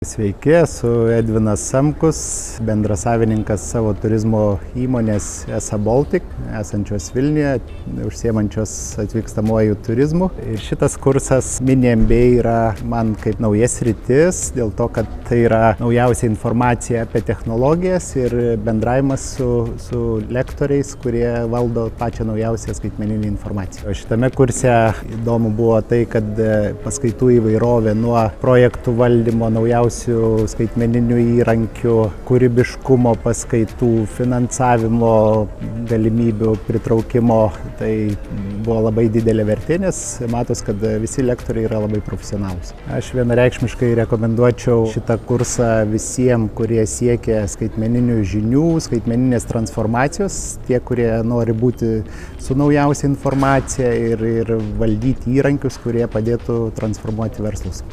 Sveiki, esu Edvinas Samkus, bendrasavininkas savo turizmo įmonės ESA Baltic, esančios Vilniuje, užsiemančios atvykstamuoju turizmu. Ir šitas kursas Mini MBA yra man kaip nauja sritis, dėl to, kad tai yra naujausia informacija apie technologijas ir bendravimas su lektoriais, kurie valdo pačią naujausią skaitmeninę informaciją. O šitame kurse įdomu buvo tai, kad paskaitų įvairovė nuo projektų valdymo naujausių skaitmeninių įrankių, kūrybiškumo paskaitų, finansavimo galimybių pritraukimo. Tai buvo labai didelė vertė, nes matos, kad visi lektoriai yra labai profesionalūs. Aš vienareikšmiškai rekomenduočiau šitą kursą visiems, kurie siekia skaitmeninių žinių, skaitmeninės transformacijos, tie, kurie nori būti su naujausia informacija ir valdyti įrankius, kurie padėtų transformuoti verslus.